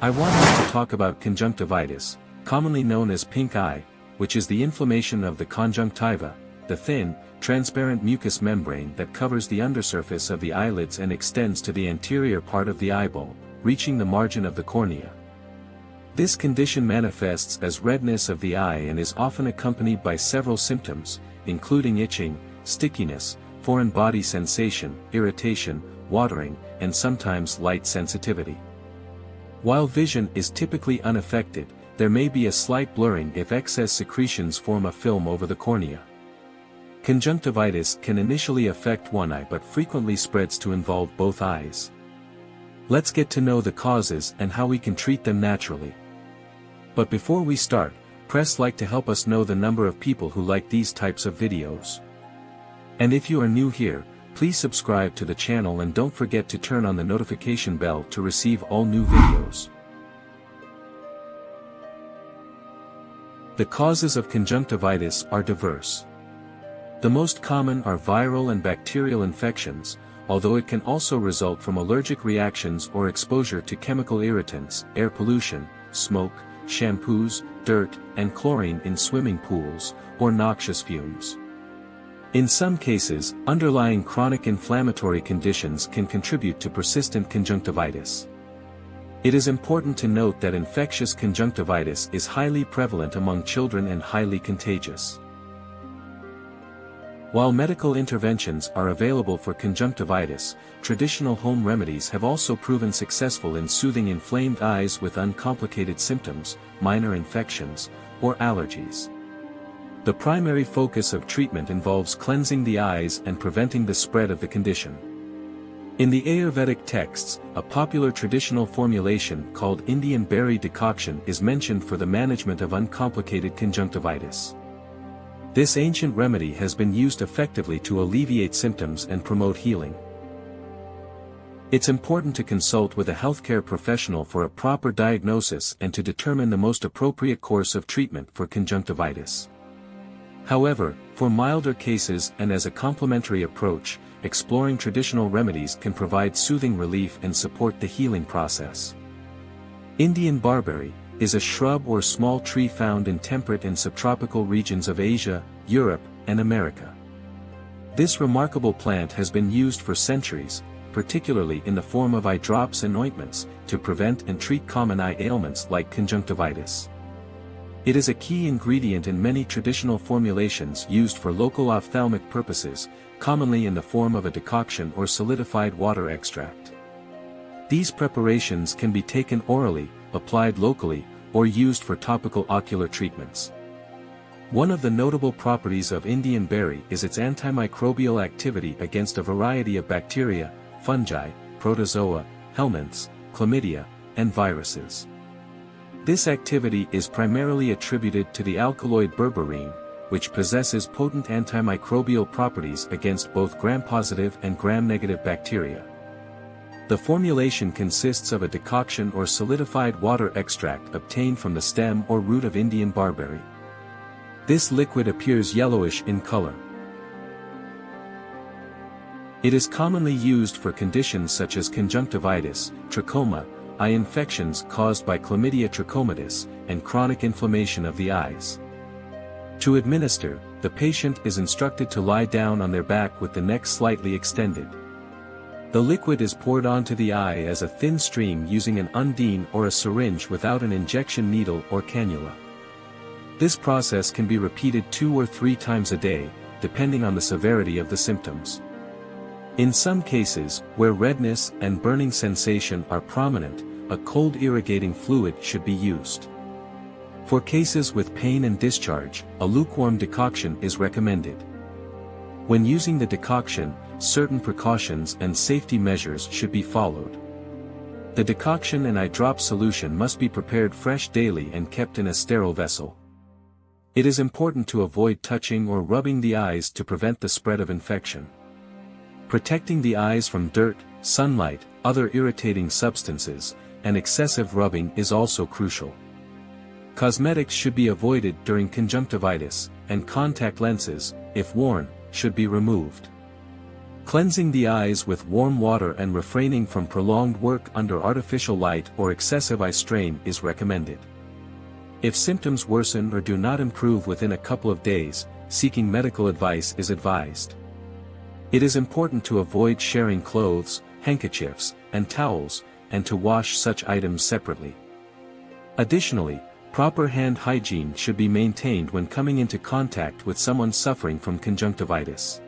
I want us to talk about conjunctivitis, commonly known as pink eye, which is the inflammation of the conjunctiva, the thin, transparent mucous membrane that covers the undersurface of the eyelids and extends to the anterior part of the eyeball, reaching the margin of the cornea. This condition manifests as redness of the eye and is often accompanied by several symptoms, including itching, stickiness, foreign body sensation, irritation, watering, and sometimes light sensitivity. While vision is typically unaffected, there may be a slight blurring if excess secretions form a film over the cornea. Conjunctivitis can initially affect one eye but frequently spreads to involve both eyes. Let's get to know the causes and how we can treat them naturally. But before we start, press like to help us know the number of people who like these types of videos. And if you are new here, please subscribe to the channel and don't forget to turn on the notification bell to receive all new videos. The causes of conjunctivitis are diverse. The most common are viral and bacterial infections, although it can also result from allergic reactions or exposure to chemical irritants, air pollution, smoke, shampoos, dirt, and chlorine in swimming pools, or noxious fumes. In some cases, underlying chronic inflammatory conditions can contribute to persistent conjunctivitis. It is important to note that infectious conjunctivitis is highly prevalent among children and highly contagious. While medical interventions are available for conjunctivitis, traditional home remedies have also proven successful in soothing inflamed eyes with uncomplicated symptoms, minor infections, or allergies. The primary focus of treatment involves cleansing the eyes and preventing the spread of the condition. In the Ayurvedic texts, a popular traditional formulation called Indian berry decoction is mentioned for the management of uncomplicated conjunctivitis. This ancient remedy has been used effectively to alleviate symptoms and promote healing. It's important to consult with a healthcare professional for a proper diagnosis and to determine the most appropriate course of treatment for conjunctivitis. However, for milder cases and as a complementary approach, exploring traditional remedies can provide soothing relief and support the healing process. Indian barberry is a shrub or small tree found in temperate and subtropical regions of Asia, Europe, and America. This remarkable plant has been used for centuries, particularly in the form of eye drops and ointments, to prevent and treat common eye ailments like conjunctivitis. It is a key ingredient in many traditional formulations used for local ophthalmic purposes, commonly in the form of a decoction or solidified water extract. These preparations can be taken orally, applied locally, or used for topical ocular treatments. One of the notable properties of Indian berry is its antimicrobial activity against a variety of bacteria, fungi, protozoa, helminths, chlamydia, and viruses. This activity is primarily attributed to the alkaloid berberine, which possesses potent antimicrobial properties against both gram-positive and gram-negative bacteria. The formulation consists of a decoction or solidified water extract obtained from the stem or root of Indian barberry. This liquid appears yellowish in color. It is commonly used for conditions such as conjunctivitis, trachoma, eye infections caused by Chlamydia trachomatis, and chronic inflammation of the eyes. To administer, the patient is instructed to lie down on their back with the neck slightly extended. The liquid is poured onto the eye as a thin stream using an undine or a syringe without an injection needle or cannula. This process can be repeated 2 or 3 times a day, depending on the severity of the symptoms. In some cases, where redness and burning sensation are prominent, a cold irrigating fluid should be used. For cases with pain and discharge, a lukewarm decoction is recommended. When using the decoction, certain precautions and safety measures should be followed. The decoction and eye drop solution must be prepared fresh daily and kept in a sterile vessel. It is important to avoid touching or rubbing the eyes to prevent the spread of infection. Protecting the eyes from dirt, sunlight, other irritating substances, and excessive rubbing is also crucial. Cosmetics should be avoided during conjunctivitis, and contact lenses, if worn, should be removed. Cleansing the eyes with warm water and refraining from prolonged work under artificial light or excessive eye strain is recommended. If symptoms worsen or do not improve within a couple of days, seeking medical advice is advised. It is important to avoid sharing clothes, handkerchiefs, and towels, and to wash such items separately. Additionally, proper hand hygiene should be maintained when coming into contact with someone suffering from conjunctivitis.